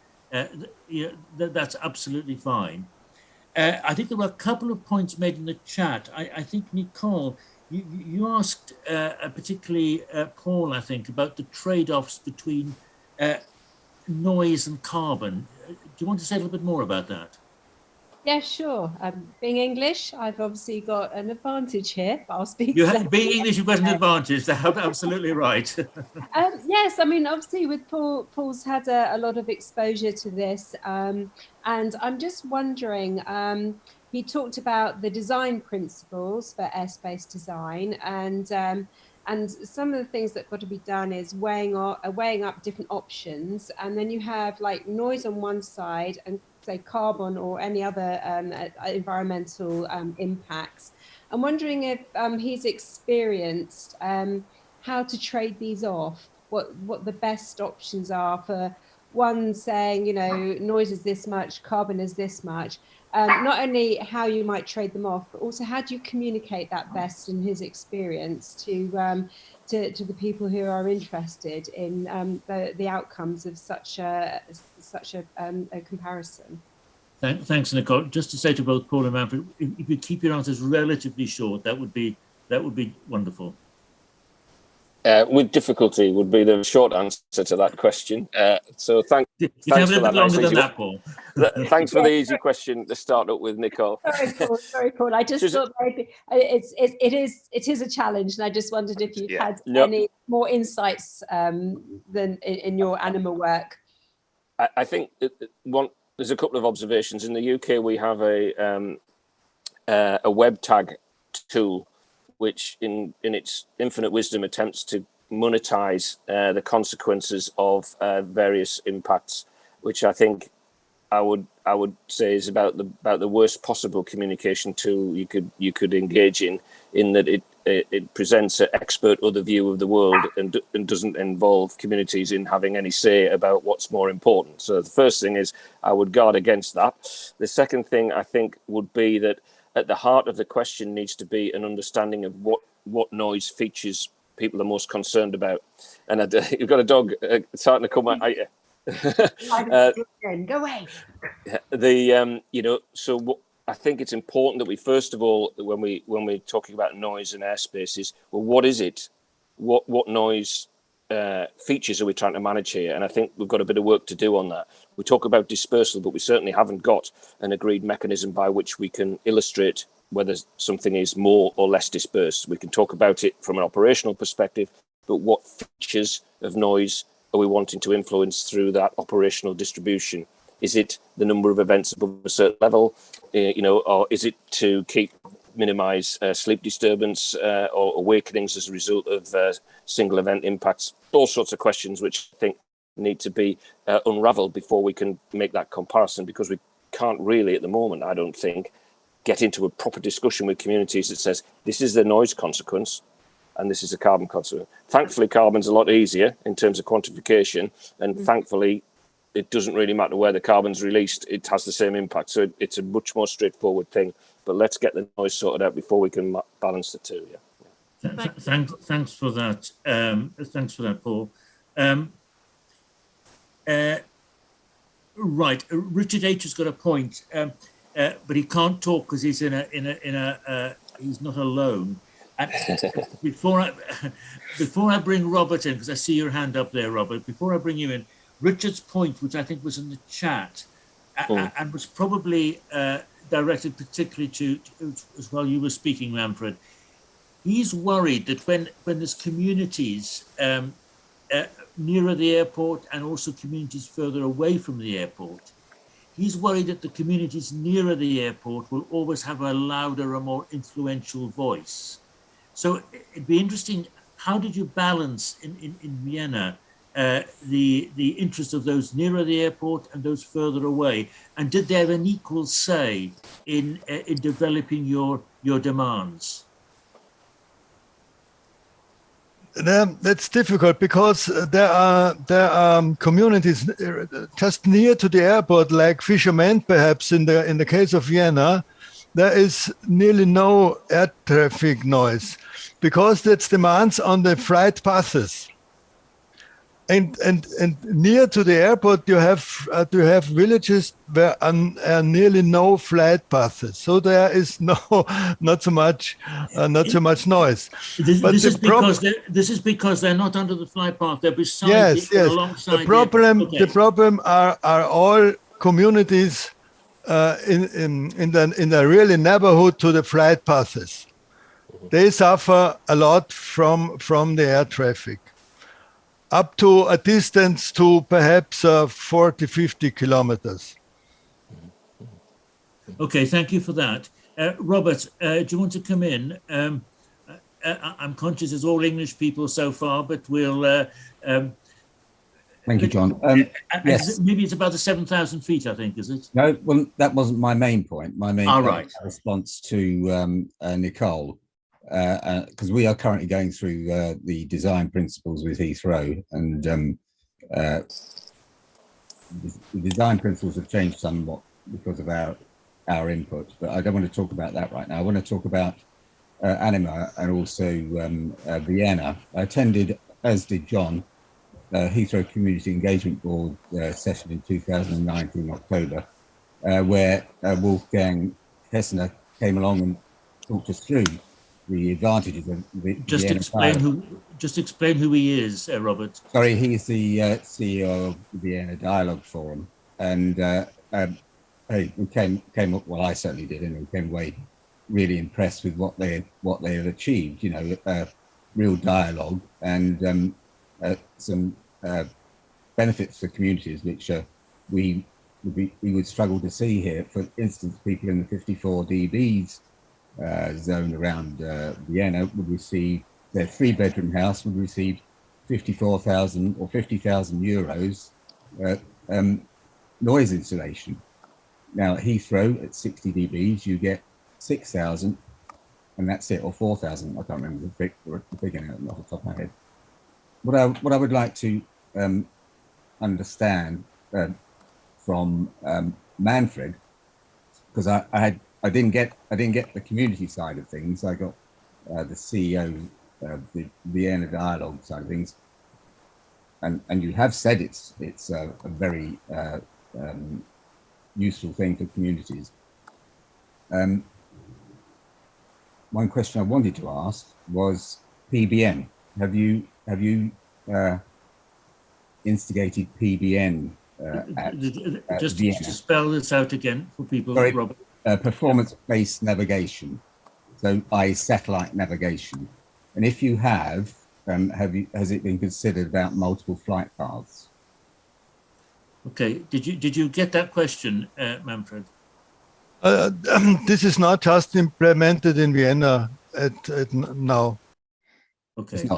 That's absolutely fine. I think there were a couple of points made in the chat. I think, Nicole, you asked particularly Paul, I think, about the trade-offs between noise and carbon. Do you want to say a little bit more about that? Yeah, sure. Being English, I've obviously got an advantage here, but I'll speak. Being English, you've got an advantage. That's absolutely right. Yes, I mean, obviously with Paul's had a lot of exposure to this. And I'm just wondering, he talked about the design principles for airspace design, and some of the things that got to be done is weighing up different options. And then you have like noise on one side and say carbon or any other environmental impacts. I'm wondering if he's experienced how to trade these off, what the best options are for one saying, you know, noise is this much, carbon is this much. Not only how you might trade them off, but also how do you communicate that best in his experience to the people who are interested in the outcomes of such a comparison. Thanks, Nicole. Just to say to both Paul and Manfred, if you keep your answers relatively short, that would be wonderful. With difficulty would be the short answer to that question. So thanks. You can have a little bit longer than that, Paul. Thanks for the easy question to start up with, Nicole. Sorry, Paul. I just thought maybe it is a challenge, and I just wondered if you had any more insights than in your animal work. I think there's a couple of observations. In the UK, we have a web tag tool, which in its infinite wisdom attempts to monetize the consequences of various impacts, which I think I would say is about the worst possible communication tool you could engage in that it presents an expert other view of the world and doesn't involve communities in having any say about what's more important. So the first thing is I would guard against that. The second thing I think would be that at the heart of the question needs to be an understanding of what noise features people are most concerned about. And you've got a dog starting to come at you. Go away. I think it's important that we first of all, when we're talking about noise and airspace, is what is it? What noise features are we trying to manage here? And I think we've got a bit of work to do on that. We talk about dispersal, but we certainly haven't got an agreed mechanism by which we can illustrate whether something is more or less dispersed. We can talk about it from an operational perspective, but what features of noise are we wanting to influence through that operational distribution? Is it the number of events above a certain level, or is it to minimize sleep disturbance or awakenings as a result of single event impacts? All sorts of questions which I think need to be unraveled before we can make that comparison, because we can't really at the moment, I don't think, get into a proper discussion with communities that says this is the noise consequence and this is a carbon consequence. Thankfully, carbon's a lot easier in terms of quantification, and thankfully it doesn't really matter where the carbon's released, it has the same impact. So it's a much more straightforward thing. But let's get the noise sorted out before we can balance the two. Yeah. Thanks for that. Thanks for that, Paul. Right, Richard H has got a point, but he can't talk because he's he's not alone. And before I bring Robert in, because I see your hand up there, Robert. Before I bring you in, Richard's point, which I think was in the chat, and was probably directed particularly to as well. You were speaking, Manfred. He's worried that when there's communities nearer the airport and also communities further away from the airport, he's worried that the communities nearer the airport will always have a louder or more influential voice. So it'd be interesting, how did you balance in Vienna the interest of those nearer the airport and those further away? And did they have an equal say in developing your demands? That's difficult because there are communities just near to the airport, like Fishermen, perhaps in the case of Vienna. There is nearly no air traffic noise because that's demands on the flight paths. And near to the airport, you have villages where are nearly no flight paths, so there is not so much noise. This is because they're not under the flight path; they're beside yes. alongside. The problem are all communities in the really neighborhood to the flight paths. They suffer a lot from the air traffic, up to a distance to perhaps 40, 50 kilometers. Okay, thank you for that. Robert, do you want to come in? I'm conscious it's all English people so far, but we'll... Thank you, John. Yes. Maybe it's about the 7,000 feet, I think, is it? No, well, that wasn't my main point. My main point was a response to Nicole, because we are currently going through the design principles with Heathrow, and the design principles have changed somewhat because of our input, but I don't want to talk about that right now. I want to talk about Anima and also Vienna. I attended, as did John, Heathrow Community Engagement Board session in 2019 October, where Wolfgang Hessner came along and talked us through the advantages of the just explain who he is, Robert. Sorry, he's the CEO of the Vienna Dialogue Forum, and we came up. Well, I certainly did, and we came away really impressed with what they have achieved. You know, real dialogue and some benefits for communities which we would struggle to see here. For instance, people in the 54 dBs zone around Vienna would receive, their 3-bedroom house would receive 54,000 or 50,000 euros noise insulation. Now at Heathrow at 60 dBs you get 6,000, and that's it, or 4,000. I can't remember the figure now off the top of my head. What I would like to understand from Manfred, because I didn't get the community side of things. I got the CEO of the Vienna Dialogue side of things, and you have said it's a very useful thing for communities. One question I wanted to ask was PBN. Have you instigated PBN just Vienna? To spell this out again for people. Sorry, Robert. Performance-based navigation, so satellite navigation. And if you have it been considered about multiple flight paths? Okay, did you get that question, Manfred? This is not just implemented in Vienna now. Okay,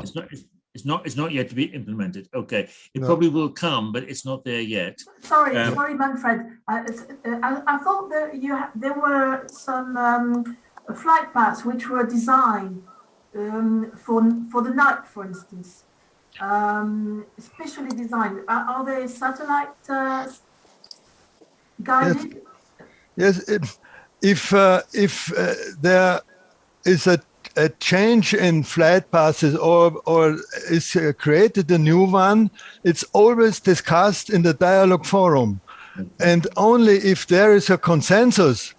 it's not yet to be implemented. Okay, it probably will come, but it's not there yet. Sorry, Manfred. I thought that there were some flight paths which were designed for the night, for instance. specially designed? Are they satellite guided? Yes, if there is a change in flight passes or is created a new one, it's always discussed in the dialogue forum. And only if there is a consensus,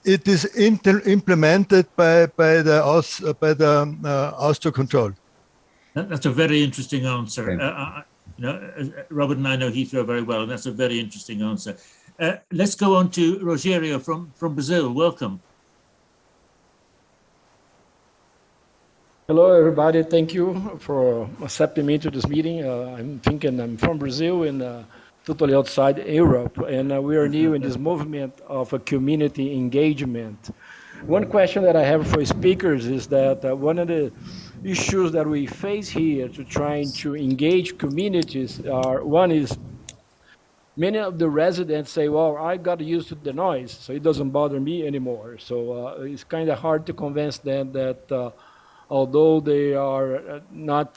it is implemented by the Austro control. That's a very interesting answer. Okay. Robert and I know Heathrow very well, and that's a very interesting answer. Let's go on to Rogério from Brazil. Welcome. Hello, everybody. Thank you for accepting me to this meeting. I'm thinking I'm from Brazil and totally outside Europe, and we are new in this movement of a community engagement. One question that I have for speakers is that one of the issues that we face here to trying to engage communities are, one is many of the residents say, well, I got used to the noise, so it doesn't bother me anymore. So it's kind of hard to convince them that although they are not,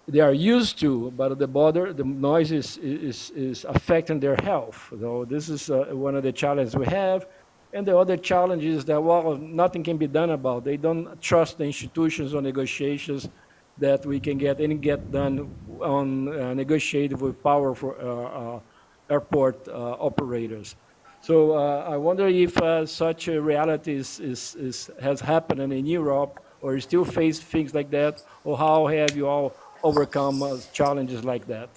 they are used to, but the noise is affecting their health. So this is one of the challenges we have. And the other challenge is that, well, nothing can be done about it. They don't trust the institutions or negotiations that we can get done on negotiated with powerful airport operators. So I wonder if such a reality has happened in Europe, or you still face things like that, or how have you all overcome challenges like that?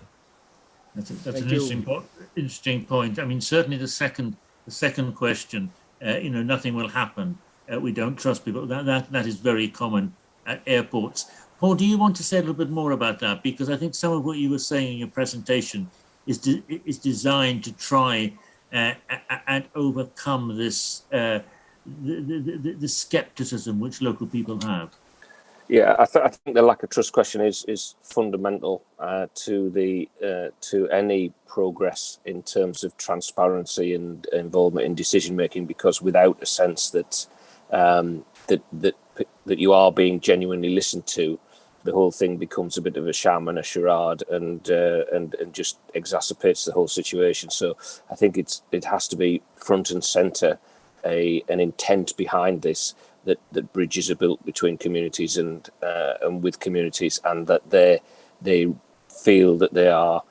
That's an interesting point. I mean, certainly the second question, nothing will happen. We don't trust people. That is very common at airports. Paul, do you want to say a little bit more about that? Because I think some of what you were saying in your presentation is designed to try and overcome this the skepticism which local people have. Yeah, I think the lack of trust question is fundamental to any progress in terms of transparency and involvement in decision making. Because without a sense that that you are being genuinely listened to, the whole thing becomes a bit of a sham and a charade, and just exacerbates the whole situation. So I think it has to be front and center, an intent behind this, that bridges are built between communities and with communities, and that they feel that they are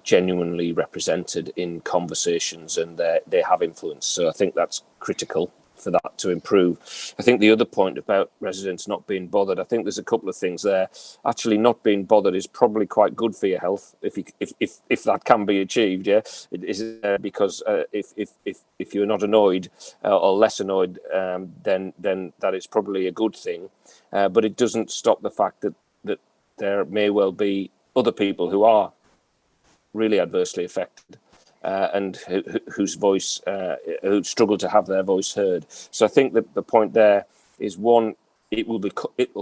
genuinely represented in conversations and they have influence. So I think that's critical for that to improve. I think the other point about residents not being bothered, I think there's a couple of things there. Actually, not being bothered is probably quite good for your health if that can be achieved. Yeah, it is because if you're not annoyed or less annoyed, then that is probably a good thing. But it doesn't stop the fact that there may well be other people who are really adversely affected. And whose voice, who struggle to have their voice heard. So I think that the point there is, one, it will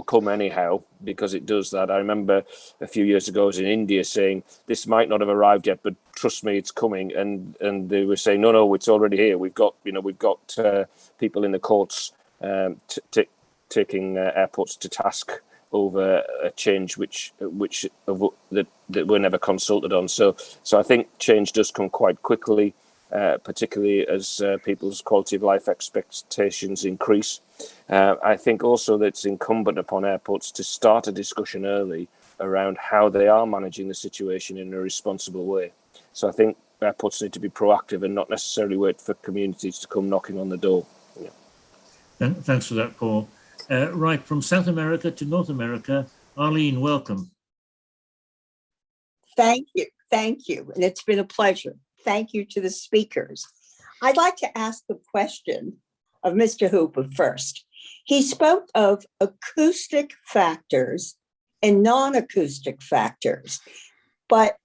come anyhow, because it does that. I remember a few years ago I was in India saying, this might not have arrived yet, but trust me, it's coming. And they were saying, no, it's already here. We've got people in the courts taking airports to task over a change that we're never consulted on. So I think change does come quite quickly, particularly as people's quality of life expectations increase. I think also that it's incumbent upon airports to start a discussion early around how they are managing the situation in a responsible way. So I think airports need to be proactive and not necessarily wait for communities to come knocking on the door. Yeah. Thanks for that, Paul. Right, from South America to North America, Arlene, welcome. Thank you. And it's been a pleasure. Thank you to the speakers. I'd like to ask a question of Mr. Hooper first. He spoke of acoustic factors and non-acoustic factors,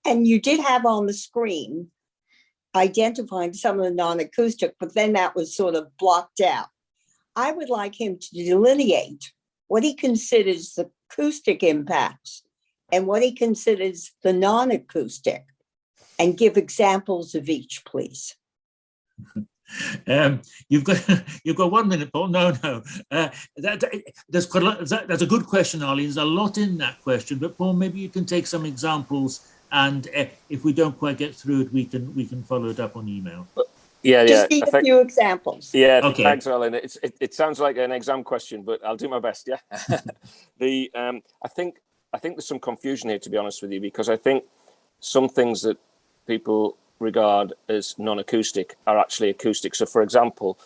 and you did have on the screen identifying some of the non-acoustic, but then that was sort of blocked out. I would like him to delineate what he considers the acoustic impacts and what he considers the non-acoustic, and give examples of each, please. You've got 1 minute, Paul. No. There's quite a lot. That's a good question, Arlene. There's a lot in that question, but Paul, maybe you can take some examples, and if we don't quite get through it, we can follow it up on email. Just need a few examples. Yeah, okay. Thanks, Arlene. It sounds like an exam question, but I'll do my best. Yeah. I think there's some confusion here, to be honest with you, because I think some things that people regard as non-acoustic are actually acoustic. So, for example,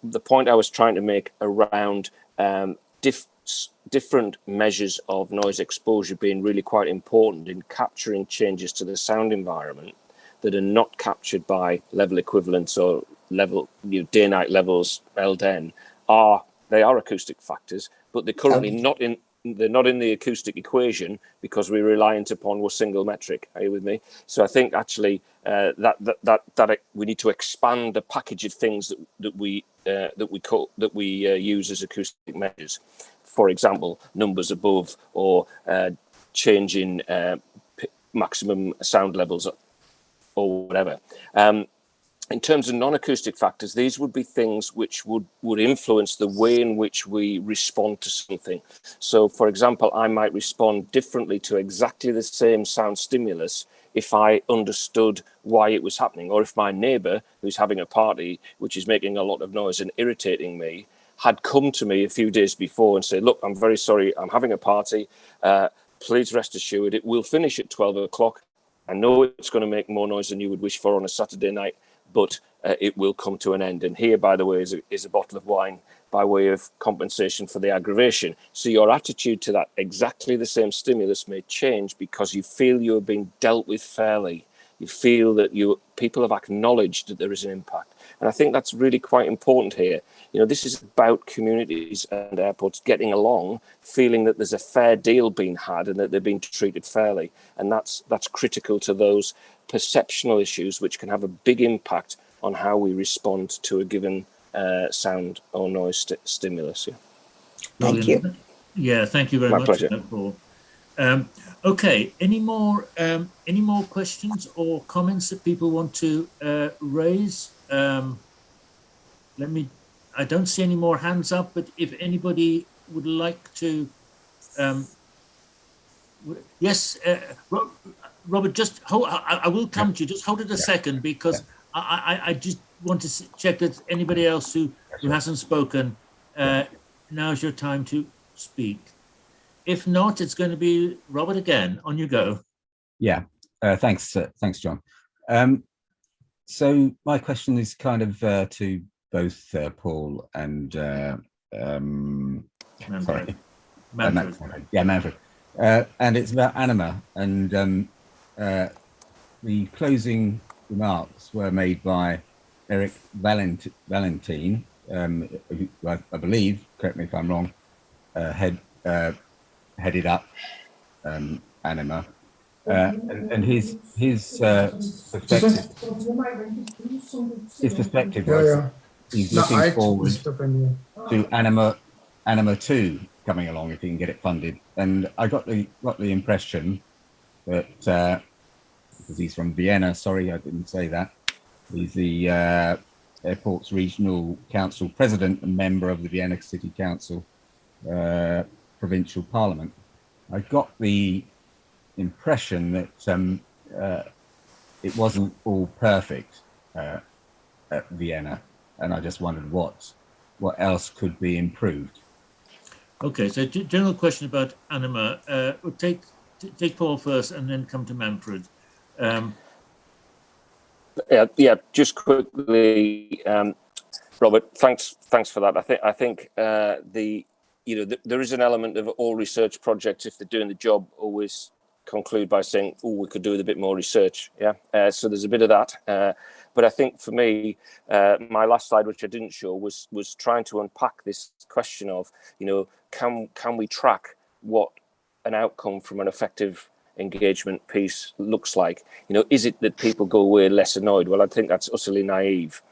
the point I was trying to make around different measures of noise exposure being really quite important in capturing changes to the sound environment that are not captured by level equivalents or level day-night levels LDN they are acoustic factors, but they're currently not in the acoustic equation because we're reliant upon a single metric. Are you with me? So I think actually that we need to expand the package of things that we use as acoustic measures. For example, numbers above or change in maximum sound levels or whatever. In terms of non-acoustic factors, these would be things which would influence the way in which we respond to something. So, for example, I might respond differently to exactly the same sound stimulus if I understood why it was happening, or if my neighbour, who's having a party, which is making a lot of noise and irritating me, had come to me a few days before and said, look, I'm very sorry, I'm having a party. Please rest assured, it will finish at 12 o'clock. I know it's going to make more noise than you would wish for on a Saturday night, but it will come to an end. And here, by the way, is a bottle of wine by way of compensation for the aggravation. So your attitude to that exactly the same stimulus may change because you feel you're being dealt with fairly. You feel that people have acknowledged that there is an impact. And I think that's really quite important here. This is about communities and airports getting along, feeling that there's a fair deal being had and that they're being treated fairly. And that's critical to those perceptional issues, which can have a big impact on how we respond to a given sound or noise stimulus. Yeah. Thank you. Yeah, thank you very much, Paul. Okay, any more questions or comments that people want to raise? I don't see any more hands up, but if anybody would like to, yes, Robert, just hold, I will come to you. Just hold it a second, because I just want to check that anybody else who hasn't spoken, now's your time to speak. If not, it's going to be Robert again. On you go. Yeah, thanks, John. So my question is kind of to both Paul and Manfred. Manfred. And it's about Anima, and the closing remarks were made by Eric Valentin, who I believe, correct me if I'm wrong, headed up Anima, and his perspective was he's looking forward to Anima 2 coming along if he can get it funded. And I got the impression that because he's from Vienna, sorry I didn't say that, he's the airport's regional council president and member of the Vienna City Council provincial parliament. I got the impression that it wasn't all perfect at Vienna, and I just wondered what else could be improved. Okay, so general question about Anima. We'll take Paul first and then come to Manfred. Yeah, just quickly, Robert, thanks for that. I think there is an element of all research projects, if they're doing the job, always conclude by saying, oh, we could do with a bit more research. Yeah, so there's a bit of that. But I think for me, my last slide, which I didn't show, was trying to unpack this question of, can we track what an outcome from an effective engagement piece looks like? Is it that people go away less annoyed? Well, I think that's utterly naive.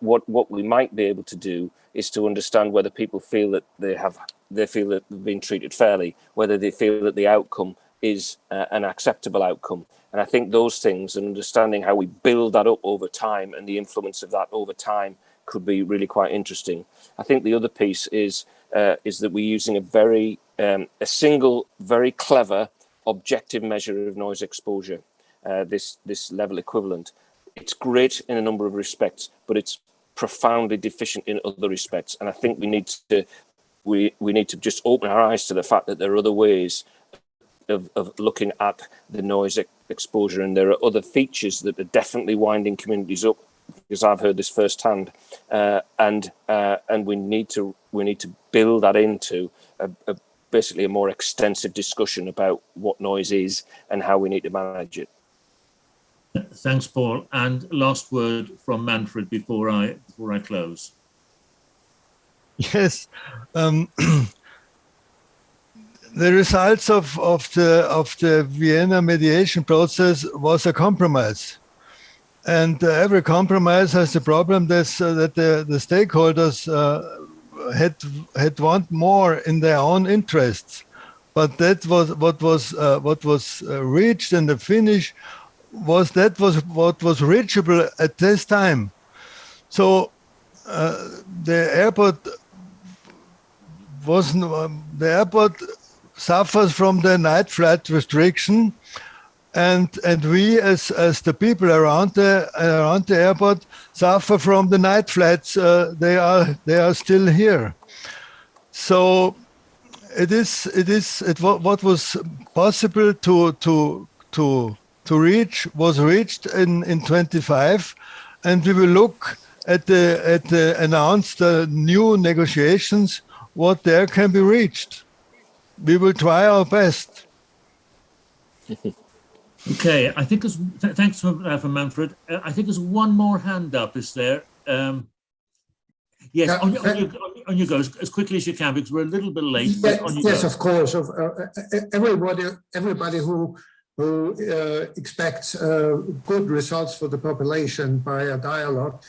What we might be able to do is to understand whether people feel that they've been treated fairly, whether they feel that the outcome is an acceptable outcome. And I think those things and understanding how we build that up over time and the influence of that over time could be really quite interesting. I think the other piece is that we're using a single, very clever, objective measure of noise exposure, this level equivalent. It's great in a number of respects, but it's profoundly deficient in other respects. And I think we need to just open our eyes to the fact that there are other ways of looking at the noise exposure, and there are other features that are definitely winding communities up, because I've heard this firsthand, and we need to build that into basically a more extensive discussion about what noise is and how we need to manage it. Thanks, Paul. And last word from Manfred before I close. Yes. The results of the Vienna mediation process was a compromise, and every compromise has the problem that the stakeholders had want more in their own interests, but that was what was reached, and the finish was what was reachable at this time. So the airport suffers from the night flight restriction, and we as the people around the airport suffer from the night flights. They are still here. So what was possible to reach was reached in 25, and we will look at the announced new negotiations what there can be reached. We will try our best. Okay, I think thanks for Manfred. I think there's one more hand up. Is there? Yes, on your go as quickly as you can, because we're a little bit late. Yes, of course. Everybody who expects good results for the population by a dialogue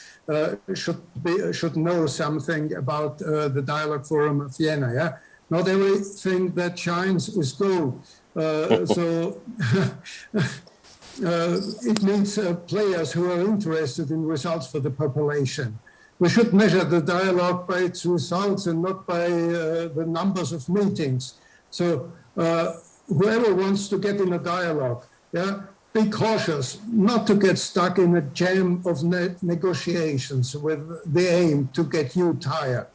should know something about the Dialogue Forum of Vienna. Yeah, not everything that shines is gold. So it needs players who are interested in results for the population. We should measure the dialogue by its results and not by the numbers of meetings. So whoever wants to get in a dialogue, be cautious not to get stuck in a jam of negotiations with the aim to get you tired.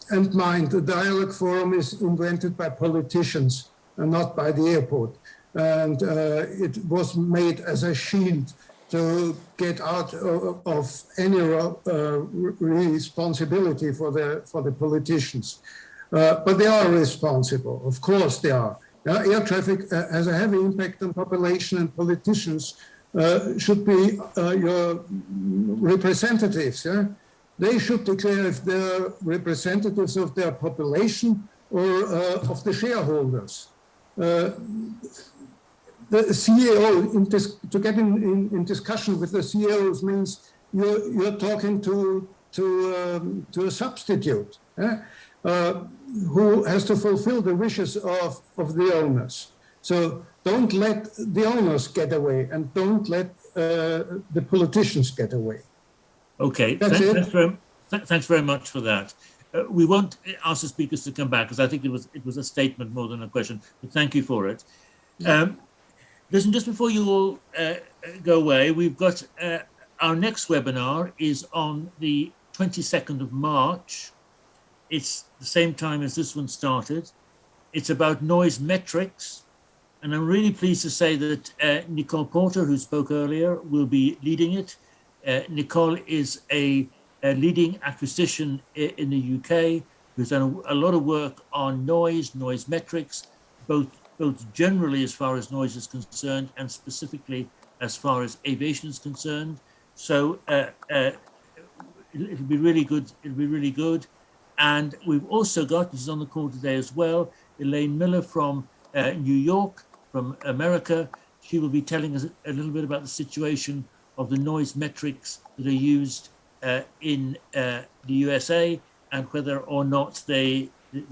And mind, the Dialogue Forum is invented by politicians and not by the airport. And it was made as a shield to get out of any responsibility for the politicians. But they are responsible, of course they are. Air traffic has a heavy impact on population, and politicians should be your representatives. They should declare if they're representatives of their population or of the shareholders. The CEO, to get in discussion with the CEOs means you're talking to a substitute who has to fulfill the wishes of the owners. So don't let the owners get away, and don't let the politicians get away. Okay, thanks very much for that. We won't ask the speakers to come back, because I think it was a statement more than a question, but thank you for it. Listen, just before you all go away, we've got our next webinar is on the 22nd of March. It's the same time as this one started. It's about noise metrics. And I'm really pleased to say that Nicole Porter, who spoke earlier, will be leading it. Nicole is a leading acquisition in the UK, who's done a lot of work on noise metrics, both generally as far as noise is concerned and specifically as far as aviation is concerned. So it'll be really good. It'll be really good. And we've also got, this is on the call today as well, Elaine Miller from New York, from America. She will be telling us a little bit about the situation of the noise metrics that are used in the USA and whether or not the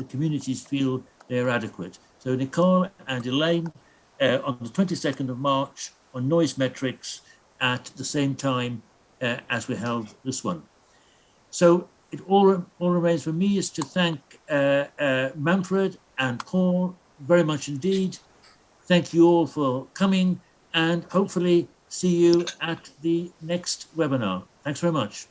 communities feel they're adequate. So Nicole and Elaine on the 22nd of March on noise metrics at the same time as we held this one. So it all remains for me is to thank Manfred and Paul very much indeed. Thank you all for coming and hopefully see you at the next webinar. Thanks very much.